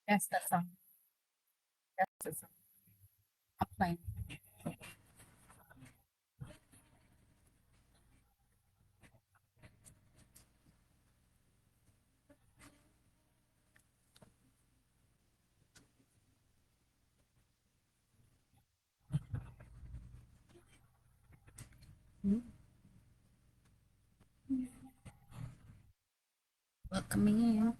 That's the song. That's the song. I'm playing. Welcome in.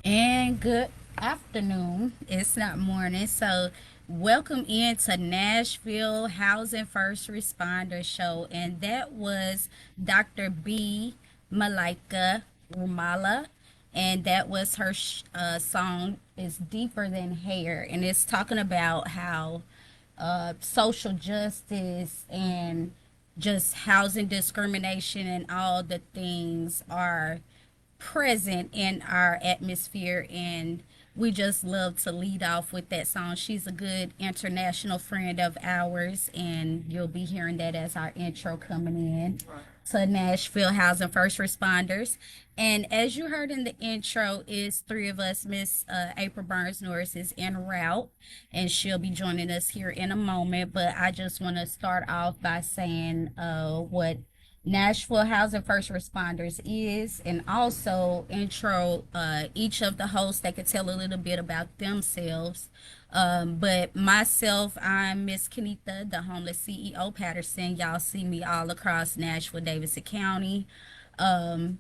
And good afternoon. It's not morning. So, welcome into Nashville Housing First Responder Show. And that was Dr. B. Malika Rumala. And that was her song, It's Deeper Than Hair. And it's talking about how social justice and just housing discrimination and all the things are present in our atmosphere, and we just love to lead off with that song. She's a good international friend of ours, and you'll be hearing that as our intro coming in to Nashville Housing First Responders. And as you heard in the intro, is three of us. Miss April Burns Norris is en route, and she'll be joining us here in a moment. But I just want to start off by saying what Nashville Housing First Responders is, and also intro each of the hosts that could tell a little bit about themselves. But myself, I'm Miss Kenita, the homeless CEO Patterson. Y'all see me all across Nashville, Davidson County. Um,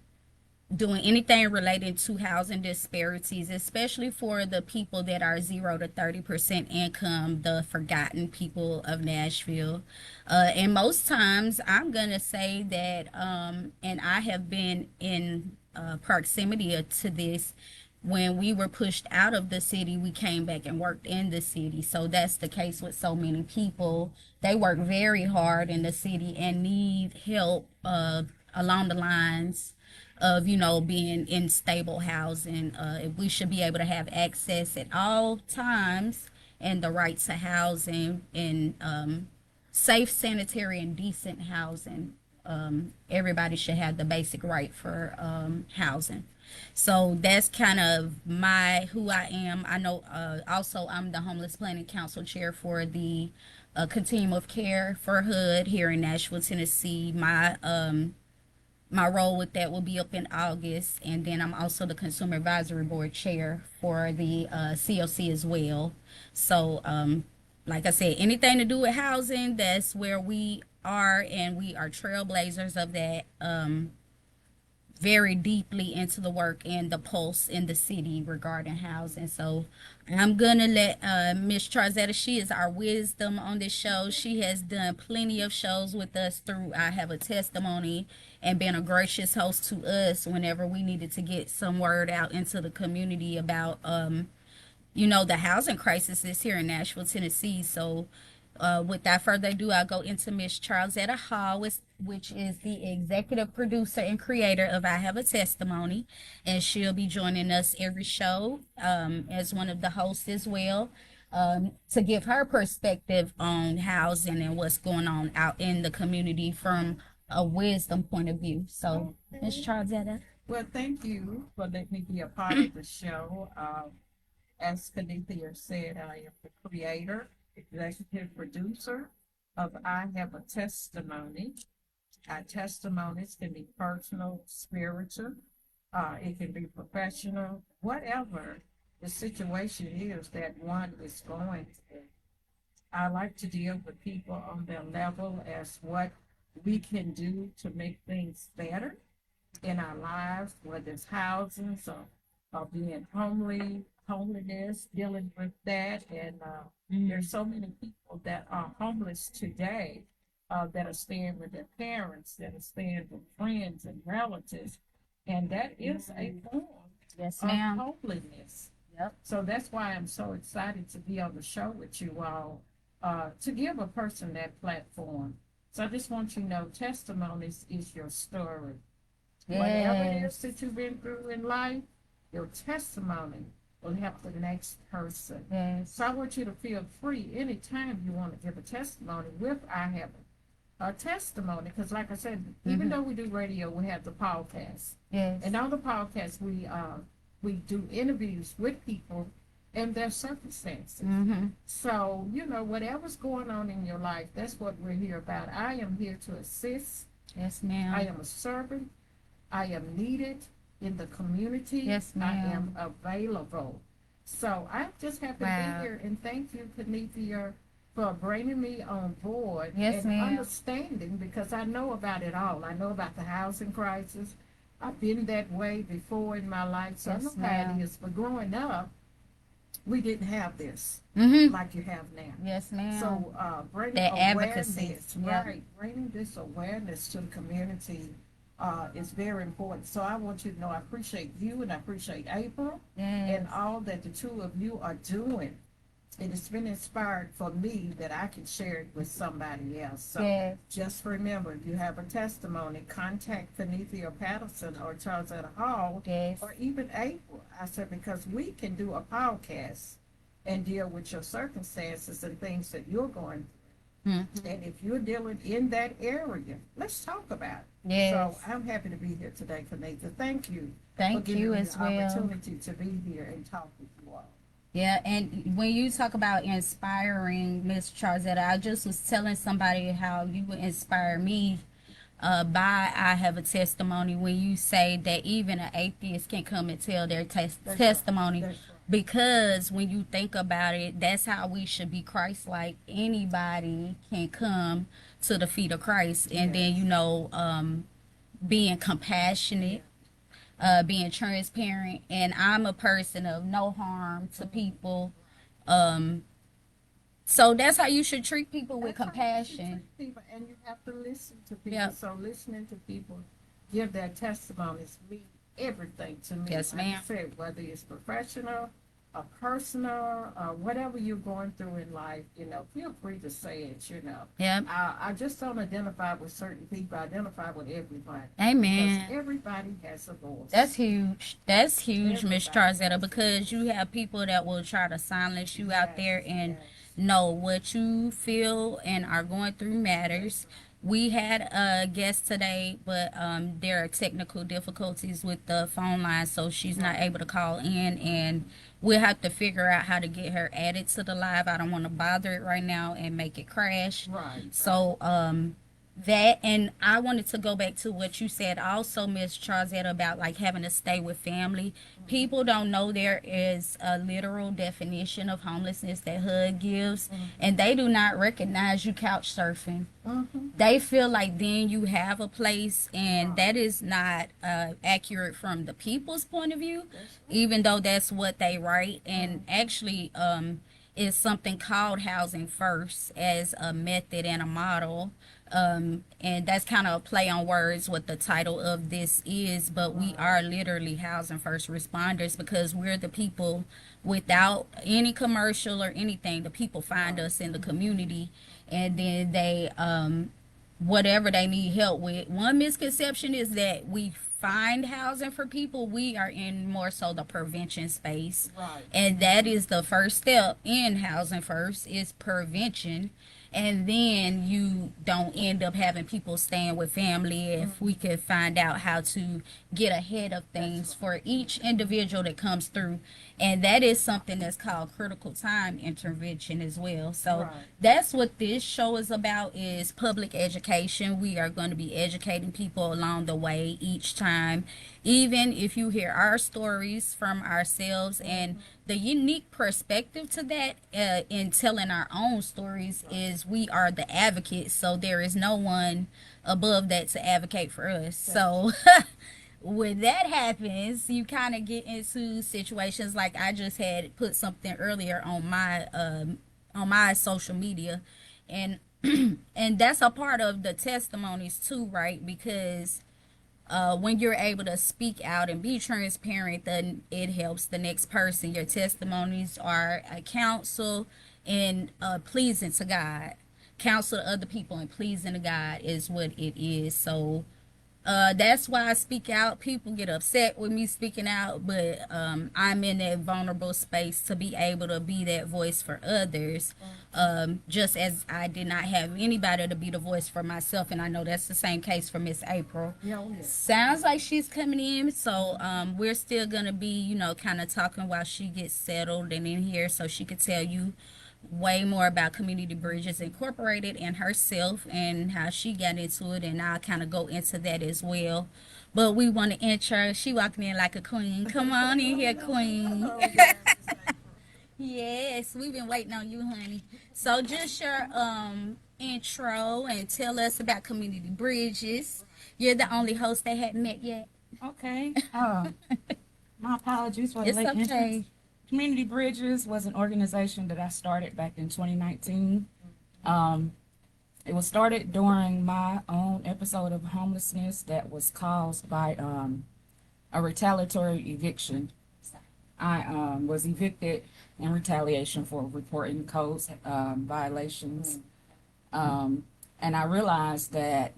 doing anything related to housing disparities, especially for the people that are 0 to 30% income, the forgotten people of Nashville. And most times, I'm gonna say that, and I have been in proximity to this. When we were pushed out of the city, we came back and worked in the city. So that's the case with so many people. They work very hard in the city and need help along the lines of being in stable housing. We should be able to have access at all times and the right to housing and safe, sanitary, and decent housing. Everybody should have the basic right for housing. So that's kind of my who I am. I know also I'm the Homeless Planning Council chair for the Continuum of Care for HUD here in Nashville, Tennessee. My role with that will be up in August, and then I'm also the Consumer Advisory Board chair for the COC as well. So, like I said, anything to do with housing, that's where we are, and we are trailblazers of that. Very deeply into the work and the pulse in the city regarding housing. So I'm gonna let Miss Charzetta, she is our wisdom on this show. She has done plenty of shows with us through I Have a Testimony and been a gracious host to us whenever we needed to get some word out into the community about the housing crisis is here in Nashville, Tennessee. So, without further ado, I'll go into Miss Charlesetta Hall, which is the executive producer and creator of I Have a Testimony, and she'll be joining us every show as one of the hosts as well. To give her perspective on housing and what's going on out in the community from a wisdom point of view. So, Miss Charlesetta. Well, thank you for letting me be a part of the show. As Kanithia said, I am the creator, executive producer of I Have a Testimony. Our testimonies can be personal, spiritual, it can be professional, whatever the situation is that one is going through. I like to deal with people on their level as what we can do to make things better in our lives, whether it's housing or being homelessness, dealing with that. And there's so many people that are homeless today that are staying with their parents, that are staying with friends and relatives. And that is a form Yes, of ma'am. homelessness. Yep. So that's why I'm so excited to be on the show with you all, to give a person that platform. So I just want you to know testimonies is your story. Whatever it is Yes. that you've been through in life, your testimony will help the next person. Yes. So I want you to feel free anytime you want to give a testimony with I Have a testimony. Because like I said, even though we do radio, we have the podcast. Yes. And on the podcast, we do interviews with people and their circumstances. So, whatever's going on in your life, that's what we're here about. I am here to assist. Yes, I ma'am. am a servant. I am needed in the community. Yes, I am ma'am. available. So I'm just happy to Wow. be here, and thank you, Kanithia, for bringing me on board Yes, and ma'am. understanding, because I know about it all. I know about the housing crisis. I've been that way before in my life, so I Yes, know how ma'am. it is. But growing up, we didn't have this like you have now. Yes, ma'am. So bringing That advocacy. awareness, Yep. right? Bringing this awareness to the community is very important. So I want you to know I appreciate you and I appreciate April Yes. and all that the two of you are doing. And it's been inspired for me that I can share it with somebody else. So Yes. just remember, if you have a testimony, contact Kanithia Patterson or Charles at Hall Yes. or even April. I said, because we can do a podcast and deal with your circumstances and things that you're going through. And if you're dealing in that area, let's talk about it. Yes. So I'm happy to be here today, Kanithia. Thank you for Thank giving you me as the well. opportunity to be here and talk with you all. Yeah, and when you talk about inspiring, Miss Charzetta, I just was telling somebody how you would inspire me by I Have a Testimony when you say that even an atheist can come and tell their That's right. testimony. That's right. Because when you think about it, that's how we should be Christ-like. Anybody can come to the feet of Christ, and then Yes. being compassionate, being transparent, and I'm a person of no harm to people. Um, so that's how you should treat people with That's how you should compassion. treat people, and you have to listen to people. Yep. So listening to people give their testimonies mean everything to me. Yes, Like I ma'am. said, whether it's professional or personal or whatever you're going through in life, feel free to say it. Yep. I just don't identify with certain people. I identify with everybody because Amen. everybody has a voice. That's huge. That's huge, Miss Everybody Charzetta, has a because you voice. have people that will try to silence you out Yes, there, and yes. know what you feel and are going through That's matters. right. We had a guest today, but there are technical difficulties with the phone line, so she's not Right. able to call in, and we'll have to figure out how to get her added to the live. I don't want to bother it right now and make it crash. Right, right. So that, and I wanted to go back to what you said also, Miss Charzette, about like having to stay with family. People don't know there is a literal definition of homelessness that HUD gives, and they do not recognize you couch surfing. Mm-hmm. They feel like then you have a place, and Right. that is not accurate from the people's point of view, That's right. even though that's what they write. And actually, is something called Housing First as a method and a model. And that's kind of a play on words what the title of this is, but we are literally housing first responders because we're the people without any commercial or anything. The people find us in the community, and then they whatever they need help with. One misconception is that we find housing for people. We are in more so the prevention space. Right. And that is the first step in housing first is prevention. And then you don't end up having people staying with family if we could find out how to get ahead of things for each individual that comes through. And that is something that's called critical time intervention as well. So Right. that's what this show is about, is public education. We are going to be educating people along the way each time, even if you hear our stories from ourselves. And the unique perspective to that in telling our own stories is we are the advocates, so there is no one above that to advocate for us. So when that happens, you kind of get into situations like I just had put something earlier on my social media, and and that's a part of the testimonies too, right? Because when you're able to speak out and be transparent, then it helps the next person. Your testimonies are a counsel and pleasing to God. Counsel to other people and pleasing to God is what it is. So that's why I speak out. People get upset with me speaking out, but I'm in that vulnerable space to be able to be that voice for others. Just as I did not have anybody to be the voice for myself, and I know that's the same case for Miss April. Yeah, oh, yeah. Sounds like she's coming in, so we're still gonna be, kind of talking while she gets settled and in here, so she could tell you way more about Community Bridges Incorporated and herself and how she got into it, and I'll kind of go into that as well. But we want to intro. She walking in like a queen. Come on in here, queen. Oh, yeah, Miss April. Yes, we've been waiting on you, honey. So just your intro and tell us about Community Bridges. You're the only host they hadn't met yet. Okay. My apologies for the It's late okay. entrance. Community Bridges was an organization that I started back in 2019. It was started during my own episode of homelessness that was caused by a retaliatory eviction. I was evicted in retaliation for reporting codes violations. And I realized that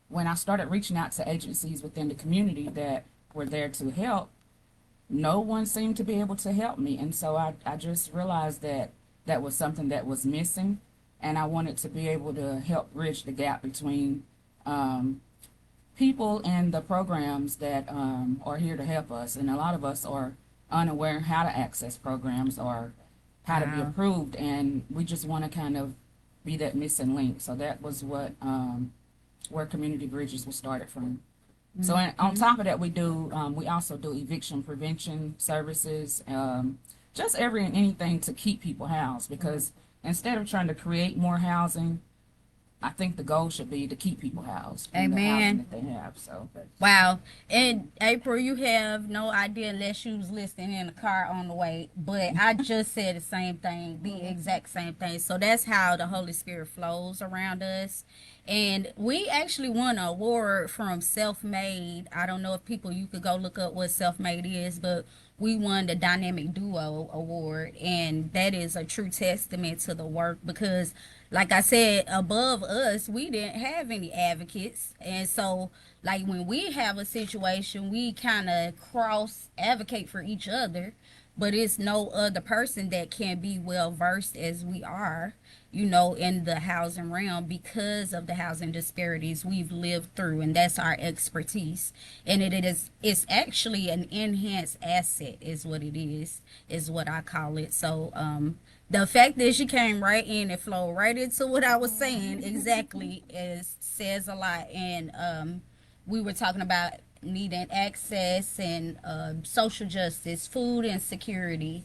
when I started reaching out to agencies within the community that were there to help, no one seemed to be able to help me. And so I just realized that that was something that was missing. And I wanted to be able to help bridge the gap between people and the programs that are here to help us. And a lot of us are unaware how to access programs or how to be Wow. approved. And we just want to kind of be that missing link. So that was what where Community Bridges was started from. So on top of that, we also do eviction prevention services, just every and anything to keep people housed. Because instead of trying to create more housing, I think the goal should be to keep people housed in the Amen. housing that they have. So Wow. And April, you have no idea unless you was listening in the car on the way. But I just said the same thing, the exact same thing. So that's how the Holy Spirit flows around us. And we actually won an award from Self Made. I don't know if people, you could go look up what Self Made is, but we won the Dynamic Duo Award. And that is a true testament to the work because, like I said, above us, we didn't have any advocates. And so, like, when we have a situation, we kind of cross advocate for each other, but it's no other person that can be well versed as we are, in the housing realm because of the housing disparities we've lived through, and that's our expertise. And it's actually an enhanced asset, is what it is what I call it. So, the fact that she came right in and flowed right into what I was saying exactly is says a lot. And we were talking about needing access and social justice, food insecurity.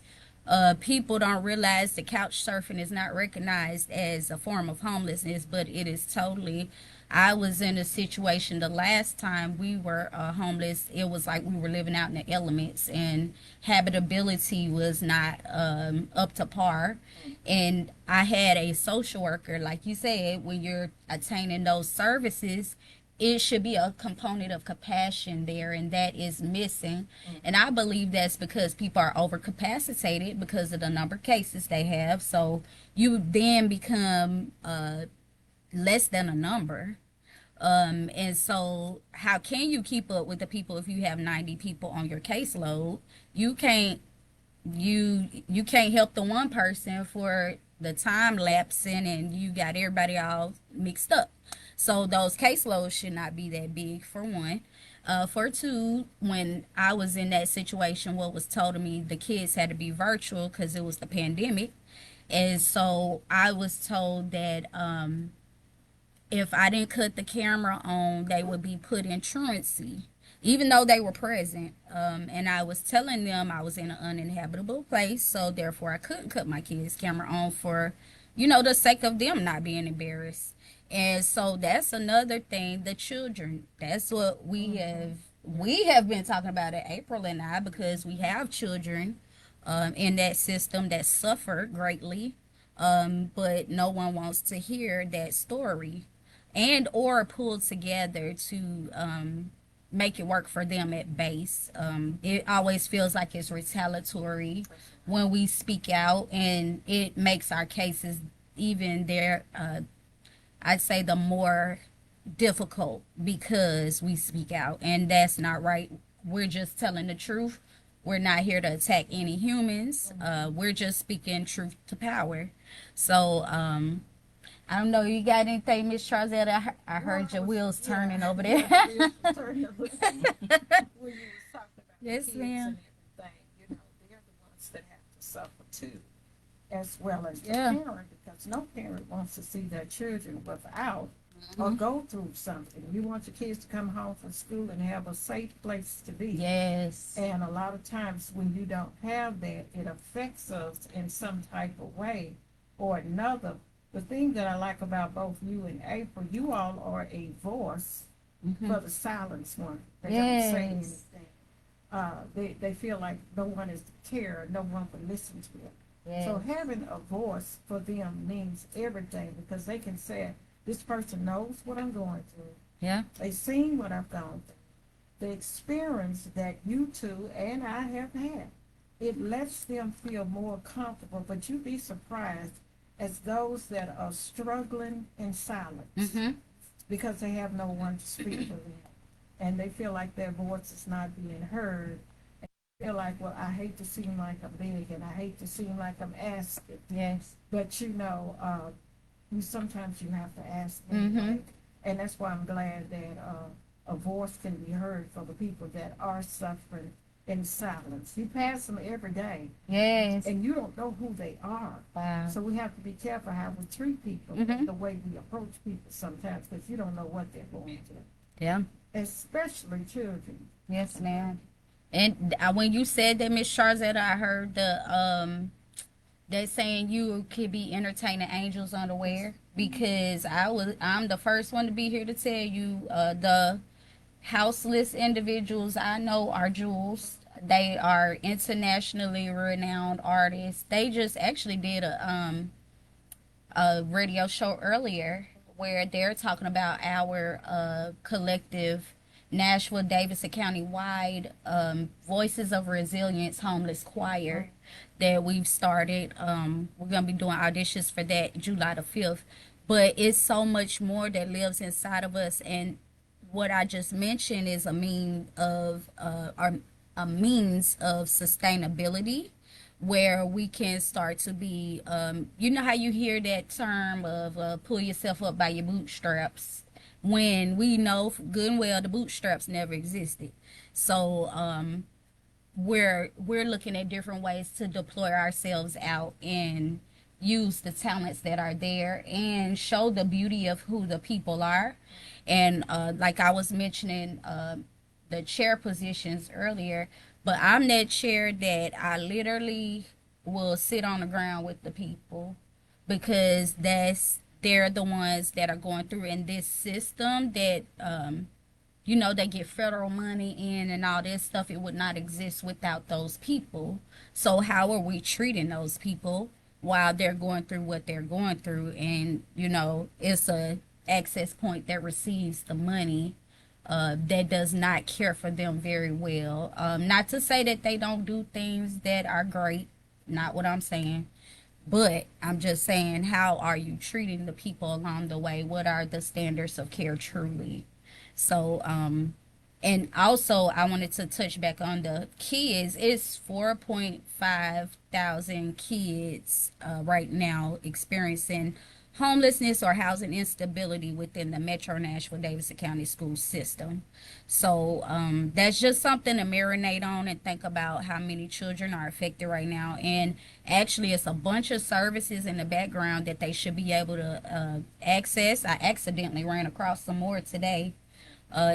People don't realize that couch surfing is not recognized as a form of homelessness, but it is totally. I was in a situation the last time we were homeless. It was like we were living out in the elements, and habitability was not up to par. And I had a social worker, like you said, when you're attaining those services, it should be a component of compassion there, and that is missing. And I believe that's because people are overcapacitated because of the number of cases they have. So you then become less than a number. And so how can you keep up with the people if you have 90 people on your caseload? You can't you can't help the one person for the time lapsing, and you got everybody all mixed up. So those caseloads should not be that big, for one. For two, when I was in that situation, what was told to me, the kids had to be virtual because it was the pandemic. And so I was told that if I didn't cut the camera on, they would be put in truancy, even though they were present. And I was telling them I was in an uninhabitable place, so therefore I couldn't cut my kids' camera on for, the sake of them not being embarrassed. And so that's another thing. The children. That's what we have been talking about at April and I, because we have children in that system that suffer greatly, but no one wants to hear that story and or pull together to make it work for them at base. It always feels like it's retaliatory when we speak out, and it makes our cases even there. I'd say the more difficult because we speak out, and that's not right. We're just telling the truth. We're not here to attack any humans. We're just speaking truth to power. So, I don't know. You got anything, Miss Charzette? I heard your wheels turning over there. When you was talking about Yes, kids ma'am. and everything, they're the ones that have to suffer too, as well as the Yeah. parent, because no parent wants to see their children without or go through something. You want your kids to come home from school and have a safe place to be. Yes. And a lot of times when you don't have that, it affects us in some type of way or another. The thing that I like about both you and April, you all are a voice for the silenced one. They don't say Yes. anything. They feel like no one is to care, no one will listen to them. Yes. So having a voice for them means everything, because they can say, this person knows what I'm going through. Yeah. They've seen what I've gone through. The experience that you two and I have had. It lets them feel more comfortable, but you'd be surprised as those that are struggling in silence because they have no one to speak for them. And they feel like their voice is not being heard. And they feel like, well, I hate to seem like I'm big and I hate to seem like I'm asking. Yes. But sometimes you have to ask anyway. And that's why I'm glad that a voice can be heard for the people that are suffering in silence. You pass them every day, Yes. and you don't know who they are. Wow. So we have to be careful how we treat people, the way we approach people sometimes, because you don't know what they're going through, Yeah. especially children. Yes, ma'am. And when you said that, Miss Charzette, I heard that saying you could be entertaining angels unaware. because I'm the first one to be here to tell you, the houseless individuals I know are jewels. They are internationally renowned artists. They just actually did a radio show earlier where they're talking about our collective Nashville, Davidson County wide Voices of Resilience homeless choir that we've started. We're going to be doing auditions for that July the 5th. But it's so much more that lives inside of us. And what I just mentioned is a means of sustainability where we can start to be, you know how you hear that term of pull yourself up by your bootstraps, when we know good and well the bootstraps never existed. So we're looking at different ways to deploy ourselves out and use the talents that are there and show the beauty of who the people are. And like I was mentioning, the chair positions earlier, but I'm that chair that I literally will sit on the ground with the people, because they're the ones that are going through in this system that they get federal money in and all this stuff. It would not exist without those people. So how are we treating those people while they're going through what they're going through? And it's a access point that receives the money, that does not care for them very well. Not to say that they don't do things that are great, not what I'm saying, but I'm just saying, how are you treating the people along the way? What are the standards of care truly? So, and also I wanted to touch back on the kids. It's 4.5 thousand kids right now experiencing homelessness or housing instability within the Metro Nashville Davidson County school system. So that's just something to marinate on and think about how many children are affected right now. And actually, it's a bunch of services in the background that they should be able to access. I accidentally ran across some more today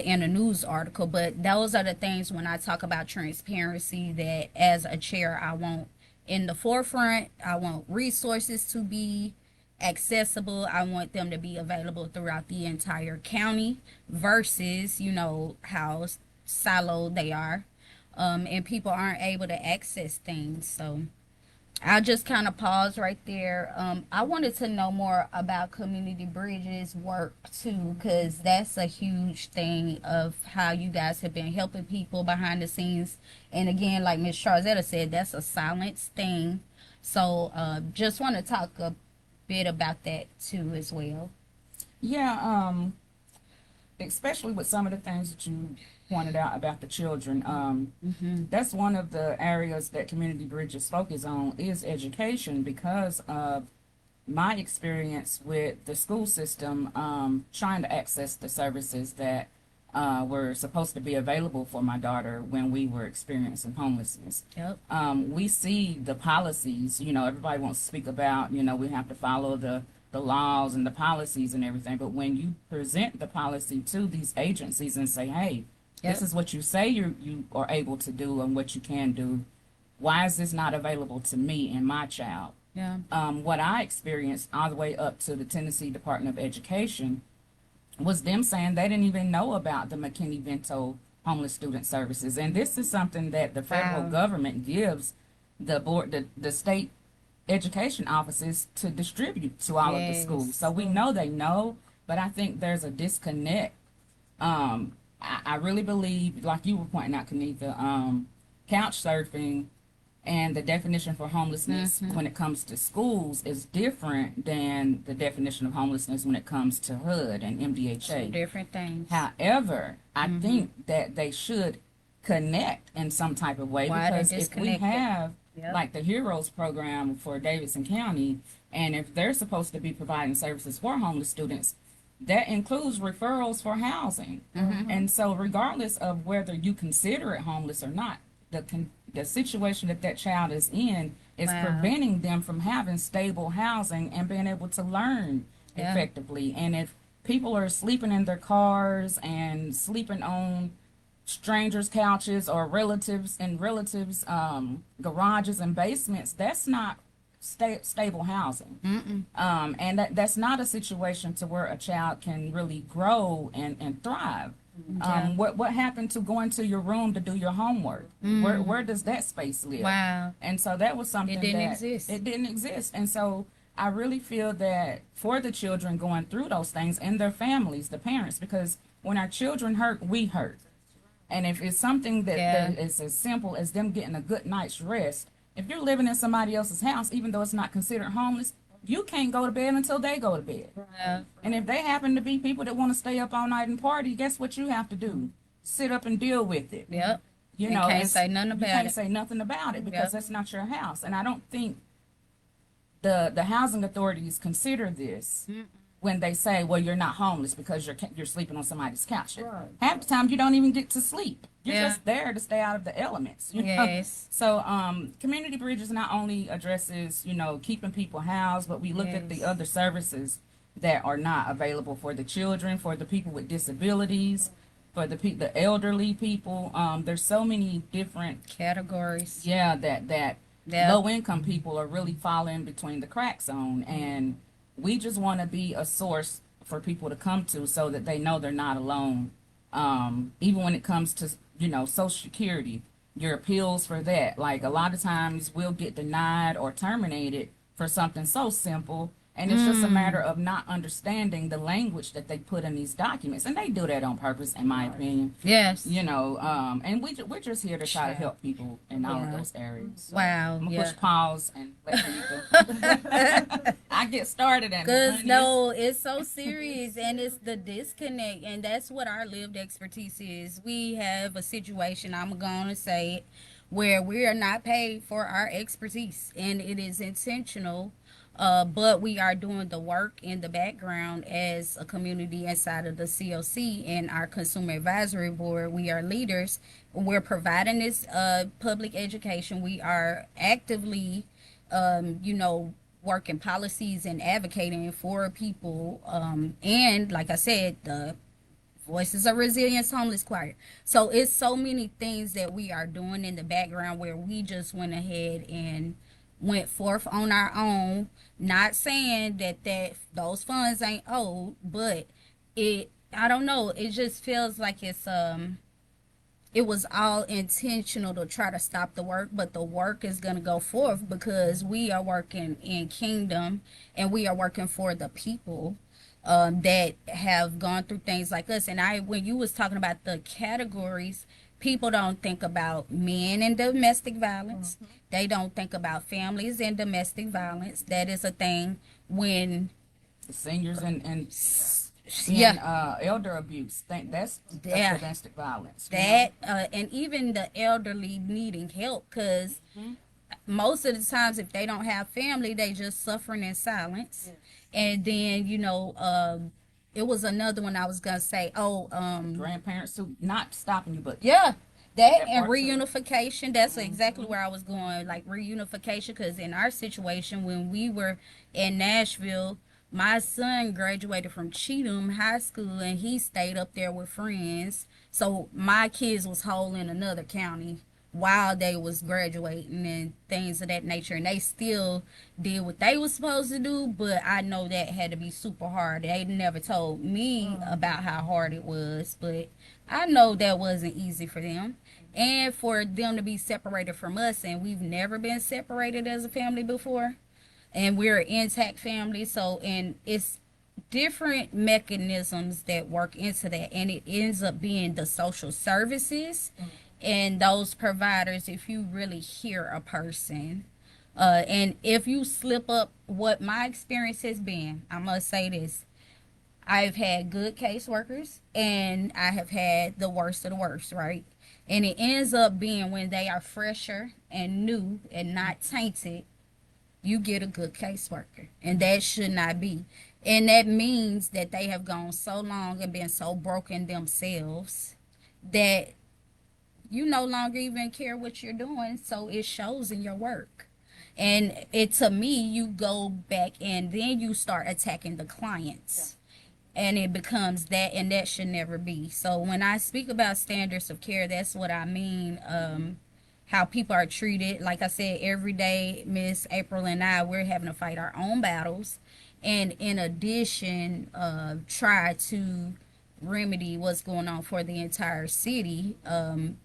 in a news article, but those are the things when I talk about transparency that as a chair I want in the forefront. I want resources to be accessible. I want them to be available throughout the entire county versus, how siloed they are. And people aren't able to access things. So I'll just kind of pause right there. I wanted to know more about Community Bridges work too, because that's a huge thing of how you guys have been helping people behind the scenes. And again, like Miss Charzetta said, that's a silence thing. So just want to talk a bit about that too as well. Yeah, especially with some of the things that you pointed out about the children. That's one of the areas that Community Bridges focus on is education, because of my experience with the school system, trying to access the services that were supposed to be available for my daughter when we were experiencing homelessness. Yep. We see the policies, everybody wants to speak about, we have to follow the laws and the policies and everything. But when you present the policy to these agencies and say, hey, Yep. this is what you say you are able to do and what you can do, why is this not available to me and my child? Yeah. What I experienced all the way up to the Tennessee Department of Education was them saying they didn't even know about the McKinney-Vento homeless student services. And this is something that the federal Wow. government gives the board, the state education offices to distribute to all of the Yes. schools. So we know they know, but I think there's a disconnect. I really believe, like you were pointing out, Kanitha, couch surfing and the definition for homelessness when it comes to schools is different than the definition of homelessness when it comes to HUD and Two MDHA. different things. However, I think that they should connect in some type of way, Why they because if we disconnected? have Yep. like the Heroes program for Davidson County, and if they're supposed to be providing services for homeless students, that includes referrals for housing. And so regardless of whether you consider it homeless or not, the situation that child is in is Wow. preventing them from having stable housing and being able to learn Yeah. effectively. And if people are sleeping in their cars and sleeping on strangers' couches or relatives garages and basements, that's not stable housing. Mm-mm. And that's not a situation to where a child can really grow and thrive. Yeah. What happened to going to your room to do your homework? Where does that space live? Wow. And so that was something It didn't that exist. it didn't exist. And so I really feel that for the children going through those things and their families, the parents, because when our children hurt, we hurt. And if it's something Yeah. that is as simple as them getting a good night's rest, if you're living in somebody else's house, even though it's not considered homeless, you can't go to bed until they go to bed. Yeah. And if they happen to be people that want to stay up all night and party, guess what you have to do? Sit up and deal with it. Yep. You And know, can't say nothing you about can't it. say nothing about it because Yep. that's not your house. And I don't think the housing authorities consider this when they say, well, you're not homeless because you're sleeping on somebody's couch. Right. Half the time you don't even get to sleep. You're Yeah. just there to stay out of the elements. You know? Yes. So Community Bridges not only addresses, keeping people housed, but we look at the Yes. other services that are not available for the children, for the people with disabilities, for the elderly people. There's so many different Categories. that Yeah. low income people are really falling between the cracks on, and we just want to be a source for people to come to so that they know they're not alone. Even when it comes to Social Security, your appeals for that, like a lot of times we'll get denied or terminated for something so simple. And it's just a matter of not understanding the language that they put in these documents. And they do that on purpose, in my opinion. Yes. And we're just here to try to help people in all of Yeah. those areas. So Wow. I'm going to Yeah. push pause and let you go. I get started and Because no, it's so serious, and it's the disconnect, and that's what our lived expertise is. We have a situation, I'm going to say it, where we are not paid for our expertise, and it is intentional. But we are doing the work in the background as a community inside of the COC and our Consumer Advisory Board. We are leaders. We're providing this public education. We are actively, working policies and advocating for people. And like I said, the Voices of Resilience Homeless Choir. So it's so many things that we are doing in the background where we just went ahead and went forth on our own. Not saying that those funds ain't owed, but I don't know. It just feels like it was all intentional to try to stop the work, but the work is going to go forth because we are working in kingdom and we are working for the people that have gone through things like us. And when you was talking about the categories, people don't think about men and domestic violence. They don't think about families and domestic violence. That is a thing when the seniors and elder abuse. That's Yeah. domestic violence. that and even the elderly needing help, because most of the times if they don't have family, they just suffering in silence. And then it was another one I was gonna say. Grandparents who not stopping you, but Yeah, that That and part too. reunification. That's exactly where I was going, like reunification. Because in our situation, when we were in Nashville, my son graduated from Cheatham High School, and he stayed up there with friends. So my kids was whole in another county while they was graduating and things of that nature, and they still did what they was supposed to do. But I know that had to be super hard. They never told me about how hard it was, but I know that wasn't easy for them. And for them to be separated from us, and we've never been separated as a family before, and we're an intact family. So, and it's different mechanisms that work into that, and it ends up being the social services and those providers. If you really hear a person, and if you slip up, what my experience has been, I must say this: I've had good caseworkers and I have had the worst of the worst, right? And it ends up being when they are fresher and new and not tainted, you get a good caseworker. And that should not be. And that means that they have gone so long and been so broken themselves that you no longer even care what you're doing. So it shows in your work. And to me, you go back and then you start attacking the clients. And it becomes that, and that should never be. So when I speak about standards of care, that's what I mean. how people are treated. Like I said, every day, Miss April and I, we're having to fight our own battles. And in addition, try to remedy what's going on for the entire city,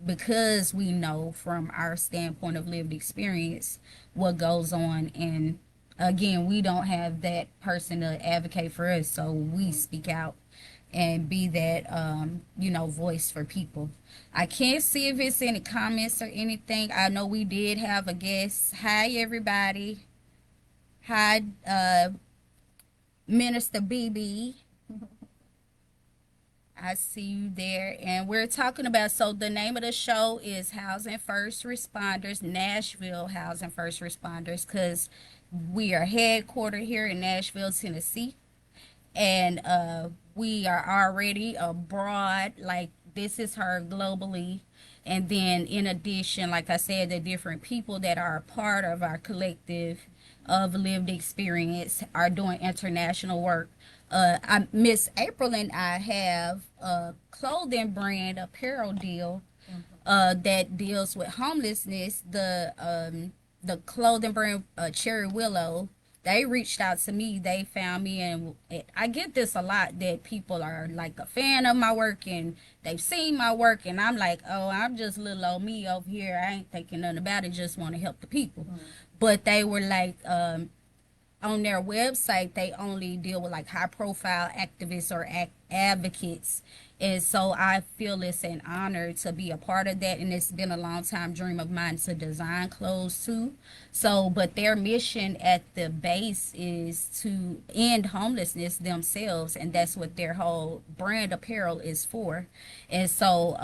because we know from our standpoint of lived experience what goes on. And again, we don't have that person to advocate for us, so we speak out and be that voice for people. I can't see if it's any comments or anything. I know we did have a guest. Hi everybody. Hi, Minister BB. I see you there. And we're talking about, so the name of the show is Housing First Responders, Nashville Housing First Responders, because we are headquartered here in Nashville, Tennessee. And we are already abroad, like this is heard globally. And then in addition, like I said, the different people that are a part of our collective of lived experience are doing international work. Miss April and I have a clothing brand apparel deal that deals with homelessness. The clothing brand Cherry Willow, they reached out to me. They found me, and I get this a lot, that people are like a fan of my work and they've seen my work, and I'm like, oh, I'm just little old me over here. I ain't thinking nothing about it. Just want to help the people. But they were like, on their website, they only deal with like high profile activists or advocates. And so I feel it's an honor to be a part of that. And it's been a long time dream of mine to design clothes too. So, but their mission at the base is to end homelessness themselves. And that's what their whole brand apparel is for. And so,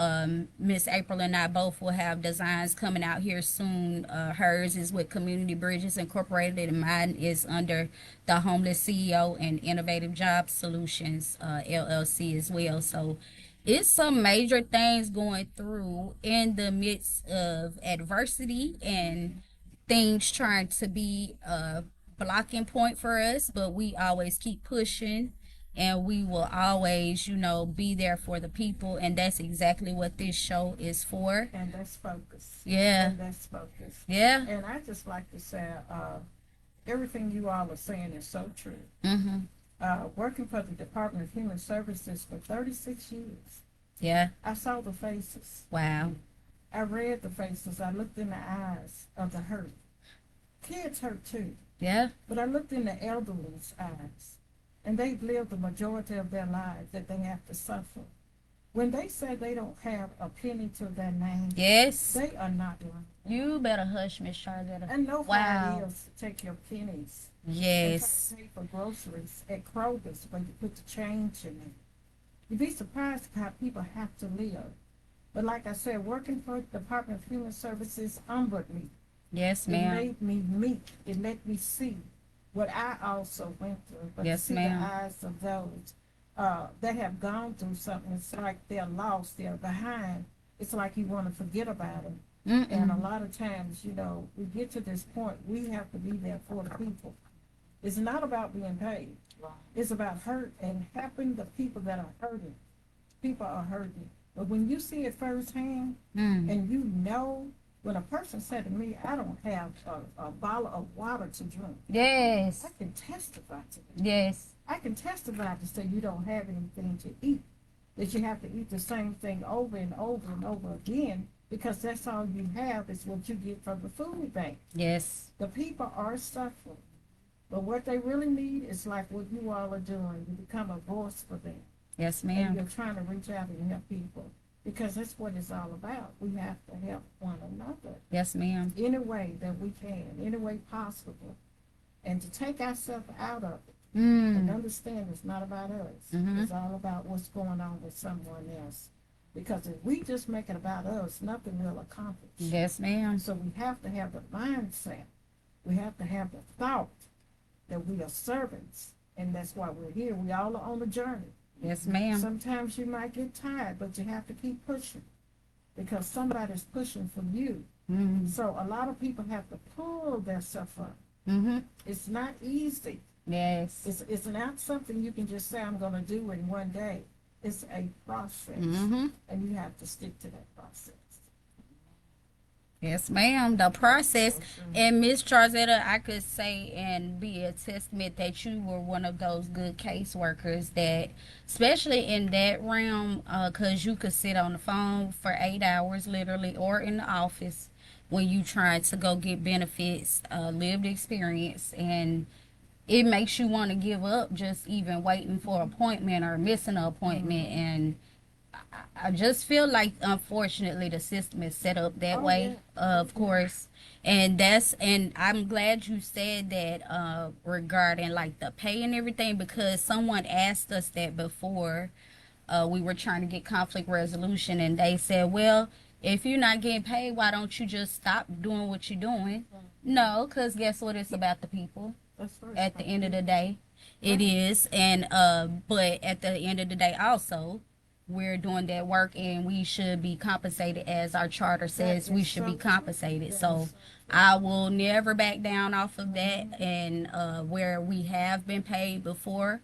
Miss April and I both will have designs coming out here soon. Hers is with Community Bridges Incorporated, and mine is under the Homeless CEO and Innovative Job Solutions LLC as well. So it's some major things going through in the midst of adversity and things trying to be a blocking point for us, but we always keep pushing, and we will always, be there for the people. And that's exactly what this show is for. And that's focus. Yeah. And that's focus. Yeah. And I just like to say, everything you all are saying is so true. Mm-hmm. Working for the Department of Human Services for 36 years, Yeah. I saw the faces. Wow. I read the faces. I looked in the eyes of the hurt. Kids hurt too. Yeah. But I looked in the elderly's eyes, and they've lived the majority of their lives that they have to suffer. When they say they don't have a penny to their name, Yes. they are not lying. You better hush, Miss Charlotte. And know Wow. how it is to take your pennies Yes. and try to pay for groceries at Kroger's when you put the change in it. You'd be surprised how people have to live. But like I said, working for the Department of Human Services humbled me. Yes, It ma'am. made me meek. It let me see what I also went through. But Yes, to see ma'am. the eyes of those that have gone through something, it's like they're lost, they're behind. It's like you want to forget about them. And a lot of times, we get to this point, we have to be there for the people. It's not about being paid. It's about hurt and helping the people that are hurting. People are hurting. But when you see it firsthand, and when a person said to me, I don't have a bottle of water to drink, Yes. I can testify to that. Yes. I can testify to say you don't have anything to eat, that you have to eat the same thing over and over and over again, because that's all you have is what you get from the food bank. Yes. The people are suffering. But what they really need is like what you all are doing. You become a voice for them. Yes, And ma'am. you're trying to reach out and help people. Because that's what it's all about. We have to help one another Yes, ma'am. any way that we can, any way possible. And to take ourselves out of it Mm. and understand it's not about us. Mhm. It's all about what's going on with someone else. Because if we just make it about us, nothing will accomplish. Yes, ma'am. So we have to have the mindset. We have to have the thought that we are servants. And that's why we're here. We all are on a journey. Yes, ma'am. Sometimes you might get tired, but you have to keep pushing because somebody's pushing for you. Mm-hmm. So a lot of people have to pull themselves up. Mm-hmm. It's not easy. Yes. It's not something you can just say, I'm going to do in one day. It's a process, Mm-hmm. and you have to stick to that process. Yes, ma'am. The process, and Miss Charzetta, I could say and be a testament that you were one of those good caseworkers that, especially in that realm, because you could sit on the phone for 8 hours, literally, or in the office when you try to go get benefits, lived experience, and it makes you want to give up just even waiting for an appointment or missing an appointment. And I just feel like, unfortunately, the system is set up that way, of course. And I'm glad you said that regarding like the pay and everything, because someone asked us that before. We were trying to get conflict resolution, and they said, well, if you're not getting paid, why don't you just stop doing what you're doing? No, because guess what? It's about the people That's first. at the end of the day. It is. And but at the end of the day also, we're doing that work and we should be compensated as our charter says we should be compensated. So I will never back down off of that. And where we have been paid before,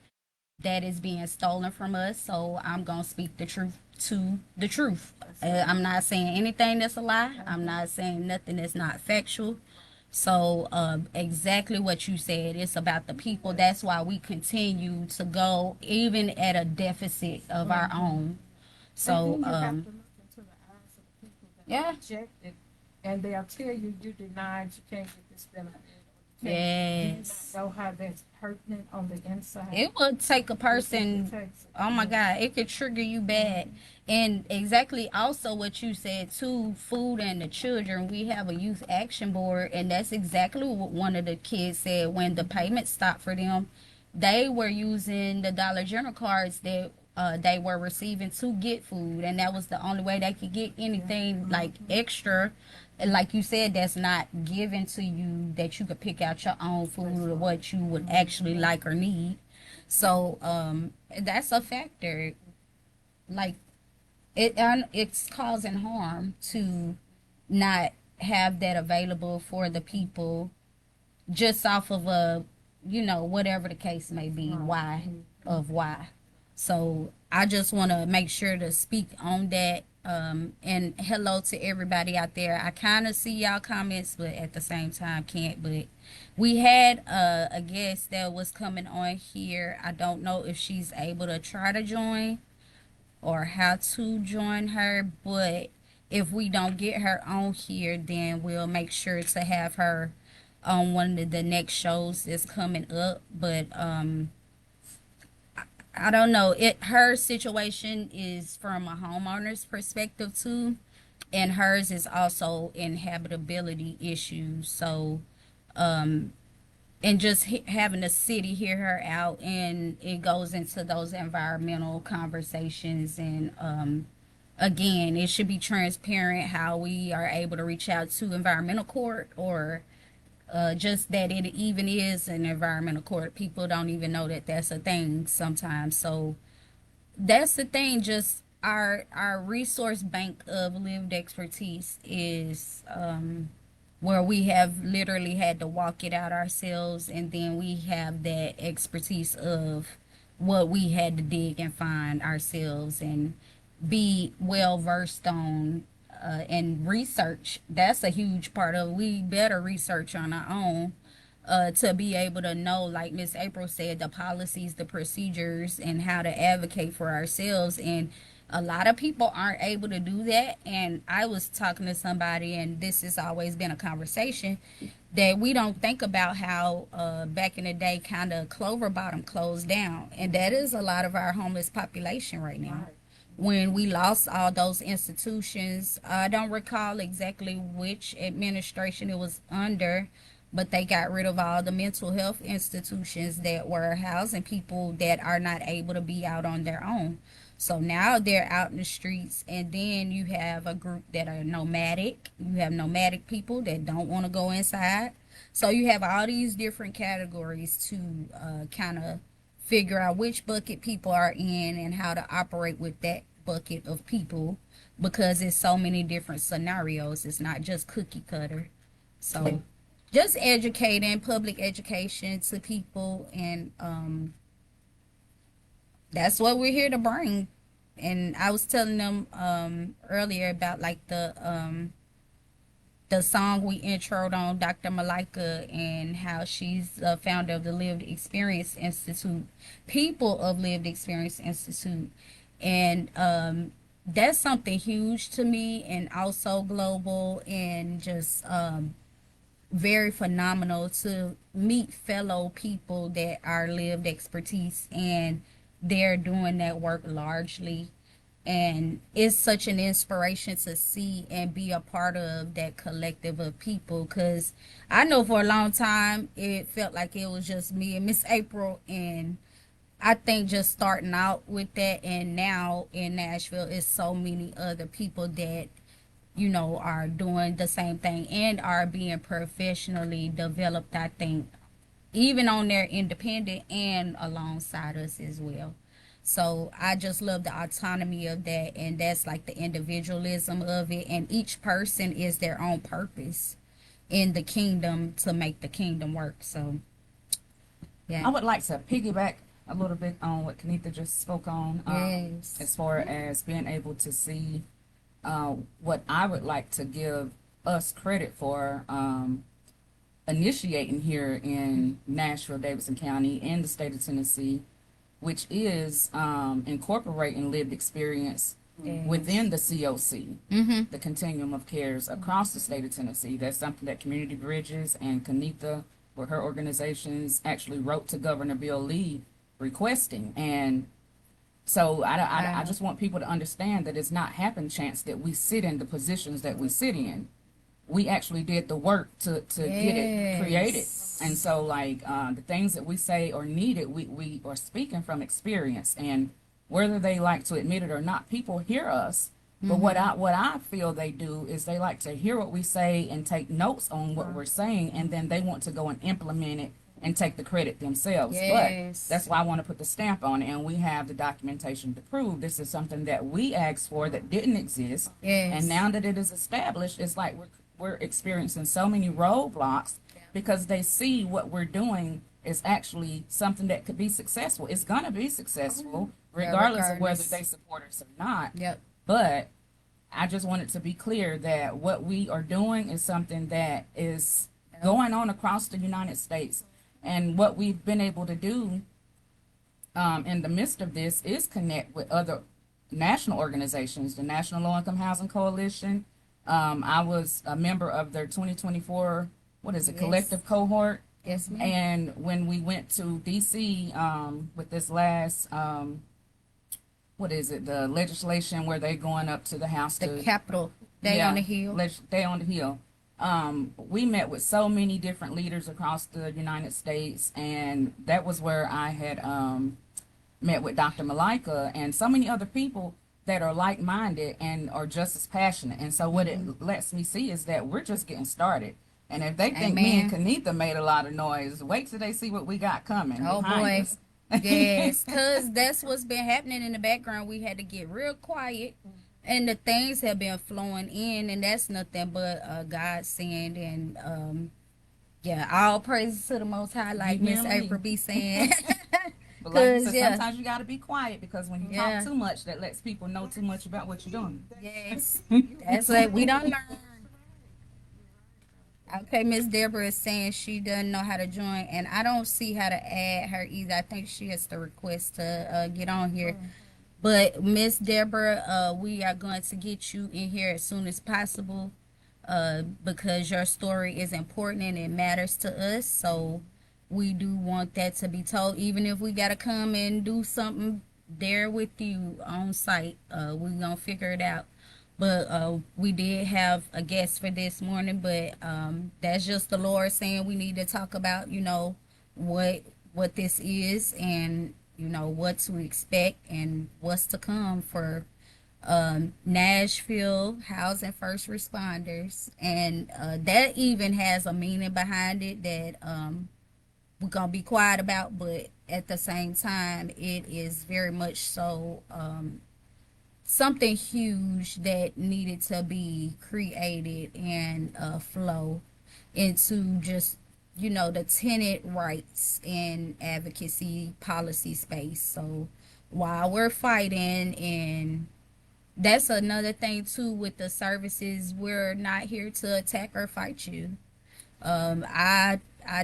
that is being stolen from us. So I'm gonna speak the truth to the truth. I'm not saying anything that's a lie. I'm not saying nothing that's not factual. So exactly what you said. It's about the people. That's why we continue to go even at a deficit of our own. So And then you have to look into the eyes of the people that yeah. are rejected, and they'll tell you denied, you can't get this benefit. Yes. You know how that's hurting on the inside. It would take a person. It takes- Oh my God, it could trigger you bad. And exactly also what you said too, food and the children. We have a youth action board, and that's exactly what one of the kids said when the payment stopped for them. They were using the Dollar General cards that they were receiving to get food, and that was the only way they could get anything like extra. Like you said, that's not given to you that you could pick out your own food or what you would actually like or need. So that's a factor. Like it's causing harm to not have that available for the people just off of a, whatever the case may be, why. So I just want to make sure to speak on that. And hello to everybody out there. I kind of see y'all comments, but at the same time can't. But we had a guest that was coming on here. I don't know if she's able to try to join or how to join her, but if we don't get her on here, then we'll make sure to have her on one of the next shows that's coming up. But I don't know. Her situation is from a homeowner's perspective too, and hers is also inhabitability issues. So and just having the city hear her out, and it goes into those environmental conversations. And again, it should be transparent how we are able to reach out to environmental court, or just that it even is an environmental court. People don't even know that that's a thing sometimes. So that's the thing. Just our resource bank of lived expertise is where we have literally had to walk it out ourselves, and then we have that expertise of what we had to dig and find ourselves and be well versed on, and research. That's a huge part of it. We better research on our own to be able to know, like Miss April said, the policies, the procedures, and how to advocate for ourselves. And a lot of people aren't able to do that. And I was talking to somebody, and this has always been a conversation, that we don't think about how back in the day kind of Clover Bottom closed down. And that is a lot of our homeless population right now. When we lost all those institutions, I don't recall exactly which administration it was under, but they got rid of all the mental health institutions that were housing people that are not able to be out on their own. So now they're out in the streets, and then you have a group that are nomadic. You have nomadic people that don't want to go inside. So you have all these different categories to kind of figure out which bucket people are in and how to operate with that bucket of people, because it's so many different scenarios. It's not just cookie cutter. So just educating, public education to people, and that's what we're here to bring. And I was telling them earlier about like the song we introed on Dr. Malika and how she's the founder of the Lived Experience Institute, People of Lived Experience Institute. And that's something huge to me and also global and just very phenomenal to meet fellow people that are lived expertise and they're doing that work largely, and it's such an inspiration to see and be a part of that collective of people, because I know for a long time it felt like it was just me and Miss April, and I think just starting out with that, and now in Nashville is so many other people that are doing the same thing and are being professionally developed, I think, even on their independent and alongside us as well. So I just love the autonomy of that, and that's like the individualism of it, and each person is their own purpose in the kingdom to make the kingdom work. So I yeah. would like to piggyback a little bit on what Kanitha just spoke on, Yes. as far as being able to see what I would like to give us credit for initiating here in Nashville, Davidson County, and the state of Tennessee, which is incorporating lived experience Yes. within the COC, Mm-hmm. the continuum of cares across the state of Tennessee. That's something that Community Bridges and Kanitha, with her organizations, actually wrote to Governor Bill Lee requesting. And so I just want people to understand that it's not happen chance that we sit in the positions that we sit in. We actually did the work to get it created. Yes. And so, like, the things that we say are needed, we are speaking from experience. And whether they like to admit it or not, people hear us. But what I feel they do is they like to hear what we say and take notes on what we're saying, and then they want to go and implement it and take the credit themselves. Yes. But that's why I want to put the stamp on it, and we have the documentation to prove this is something that we asked for that didn't exist. Yes. And now that it is established, it's like we're experiencing so many roadblocks because they see what we're doing is actually something that could be successful. It's going to be successful regardless of whether they support us or not. Yep. But I just wanted to be clear that what we are doing is something that is going on across the United States. And what we've been able to do in the midst of this is connect with other national organizations, the National Low Income Housing Coalition. I was a member of their 2024, Yes. collective cohort. Yes, ma'am. And when we went to DC with this last, the legislation where they going up to the House The to Capitol Day on the Hill. Day on the Hill. We met with so many different leaders across the United States, and that was where I had met with Dr. Malika and so many other people that are like-minded and are just as passionate. And so what it lets me see is that we're just getting started. And if they think me and Kanitha made a lot of noise, wait till they see what we got coming. Oh behind boy. us. Yes, because that's what's been happening in the background. We had to get real quiet, and the things have been flowing in, and that's nothing but godsend. And yeah, all praises to the Most High, like You hear Miss me? April be saying. But like you 'Cause, said, sometimes you got to be quiet because when you Yeah. talk too much, that lets people know too much about what you're doing. Yes, that's what we don't learn. Okay, Miss Deborah is saying she doesn't know how to join, and I don't see how to add her either. I think she has to request to get on here. But Miss Deborah, we are going to get you in here as soon as possible, because your story is important and it matters to us. So we do want that to be told, even if we gotta come and do something there with you on site. We're gonna figure it out. But we did have a guest for this morning, but that's just the Lord saying we need to talk about, what this is, and what to expect and what's to come for Nashville housing first responders. And that even has a meaning behind it that we're gonna be quiet about, but at the same time it is very much so something huge that needed to be created and flow into just the tenant rights and advocacy policy space. So while we're fighting and that's another thing too with the services. We're not here to attack or fight you. I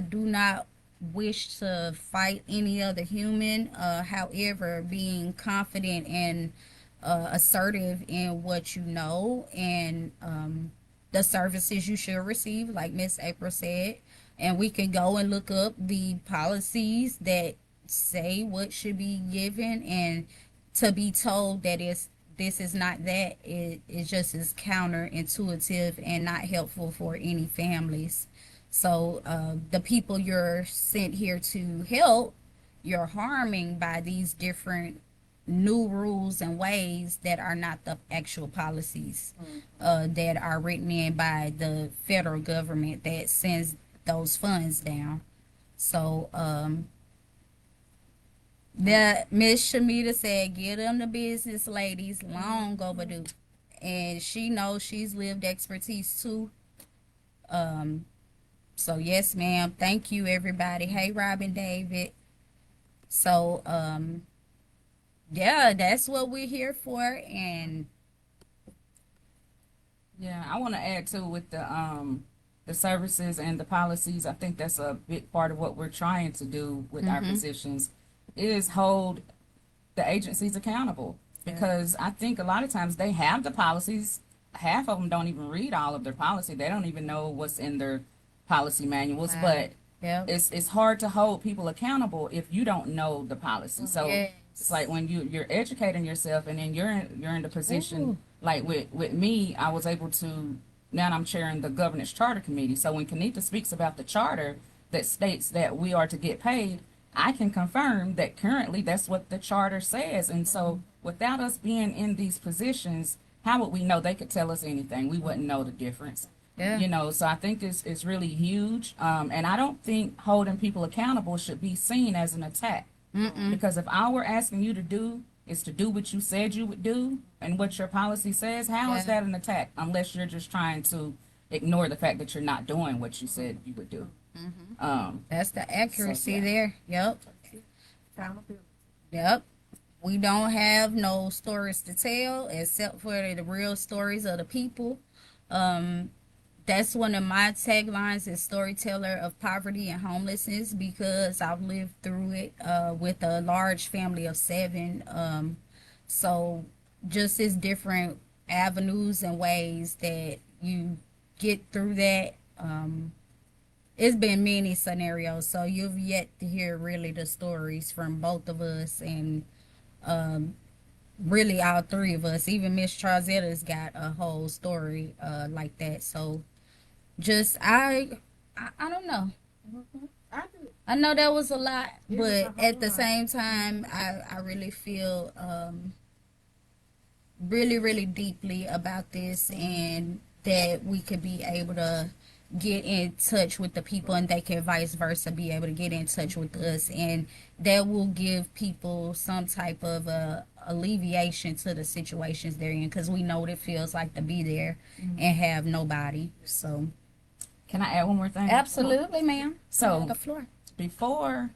do not wish to fight any other human. However, being confident and assertive in what you know and the services you should receive, like Miss April said, and we can go and look up the policies that say what should be given, and to be told that this is not that, it just is counterintuitive and not helpful for any families. So the people you're sent here to help, you're harming by these different new rules and ways that are not the actual policies that are written in by the federal government that sends those funds down. So the Miss Shamita said, "Get them the business, ladies. Long overdue." And she knows she's lived expertise too. Um, so yes, ma'am. Thank you, everybody. Hey, Robin, David. So yeah, that's what we're here for. And Yeah, I want to add too with the services and the policies. I think that's a big part of what we're trying to do with our positions is hold the agencies accountable, because I think a lot of times they have the policies. Half of them don't even read all of their policy. They don't even know what's in their policy manuals. Wow. But yeah, it's hard to hold people accountable if you don't know the policy. So yes. it's like when you're educating yourself, and then you're in the position like with me. I was able to, now I'm chairing the governance charter committee. So when Kanita speaks about the charter that states that we are to get paid, I can confirm that currently that's what the charter says. And so without us being in these positions, how would we know? They could tell us anything. We wouldn't know the difference. Yeah. You know, so I think it's really huge. And I don't think holding people accountable should be seen as an attack. Because if all we're asking you to do is to do what you said you would do and what your policy says, how is that an attack? Unless you're just trying to ignore the fact that you're not doing what you said you would do. That's the accuracy yeah. there. Yep. Accountability. Yep. We don't have no stories to tell except for the real stories of the people. That's one of my taglines is storyteller of poverty and homelessness, because I've lived through it with a large family of 7. So just as different avenues and ways that you get through that. It's been many scenarios, so you've yet to hear really the stories from both of us, and really all 3 of us. Even Miss Charzetta's got a whole story like that. So just I don't know. I do. I know that was a lot, It was a but whole at the lot. same time, I really feel really, really deeply about this, and that we could be able to get in touch with the people, and they can vice versa be able to get in touch with us, and that will give people some type of alleviation to the situations they're in, because we know what it feels like to be there and have nobody. So Can I add one more thing? absolutely, ma'am. So the floor. before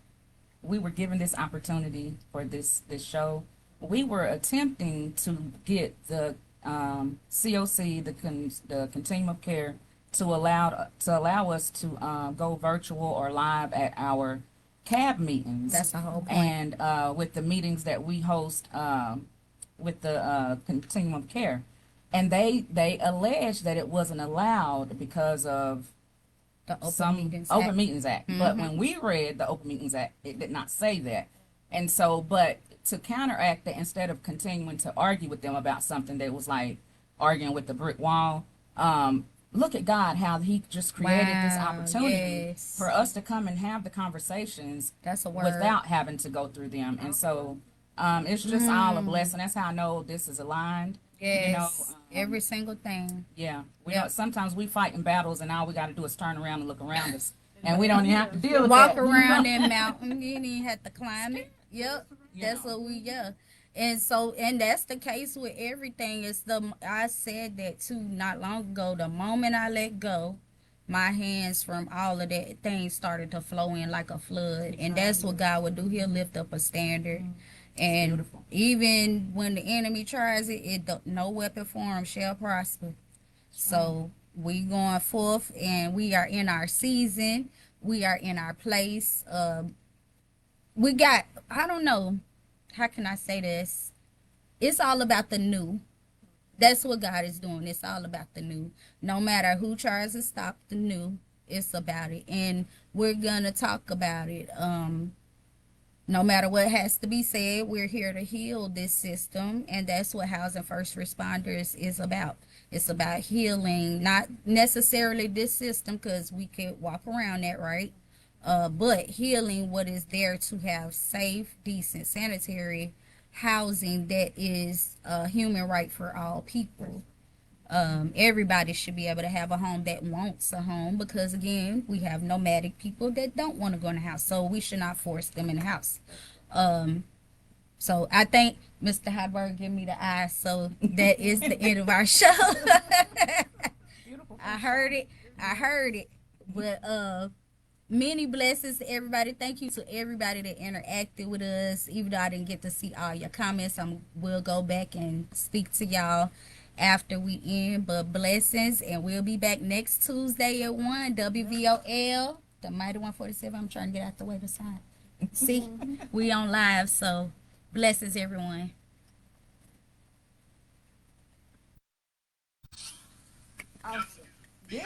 we were given this opportunity for this show, we were attempting to get the COC, the Continuum of Care, to allow us to go virtual or live at our CAB meetings. That's the whole point. And with the meetings that we host with the Continuum of Care, and they alleged that it wasn't allowed because of The Open some Meetings Open Act. Meetings Act. But when we read the Open Meetings Act, it did not say that. And so, but to counteract that, instead of continuing to argue with them about something that was like arguing with the brick wall, look at God, how He just created this Wow, opportunity yes. for us to come and have the conversations That's a word. without having to go through them. And so, it's just all a blessing. That's how I know this is aligned. Yes, You know, every single thing. yeah, we Yep. don't, sometimes we fight in battles, and all we got to do is turn around and look around us, and we don't even have to deal with Walk that. around that mountain, you didn't even have to climb it. Yep, You that's know. what we got. And so, and that's the case with everything. It's I said that too not long ago. The moment I let go, my hands from all of that things started to flow in like a flood, and that's what God would do. He'll lift up a standard, And beautiful. even when the enemy tries it, no weapon formed shall prosper. So we going forth, and we are in our season. We are in our place. We got, I don't know, how can I say this? It's all about the new. That's what God is doing. It's all about the new. No matter who tries to stop the new, it's about it. And we're going to talk about it. No matter what has to be said, we're here to heal this system. And that's what Housing First Responders is about. It's about healing, not necessarily this system, because we could walk around that, right? But healing what is there to have safe, decent, sanitary housing that is a human right for all people. Everybody should be able to have a home that wants a home, because again, we have nomadic people that don't want to go in the house, so we should not force them in the house. Um, so I think Mr. Hyberg give me the eye, so that is the end of our show. Beautiful. I heard it. I heard it. But many blessings to everybody. Thank you to everybody that interacted with us. Even though I didn't get to see all your comments, we'll go back and speak to y'all after we end. But blessings, and we'll be back next Tuesday at 1 WVOL, the Mighty 147. I'm trying to get out the way to sign. See, we on live, so blessings, everyone. Awesome. Yeah.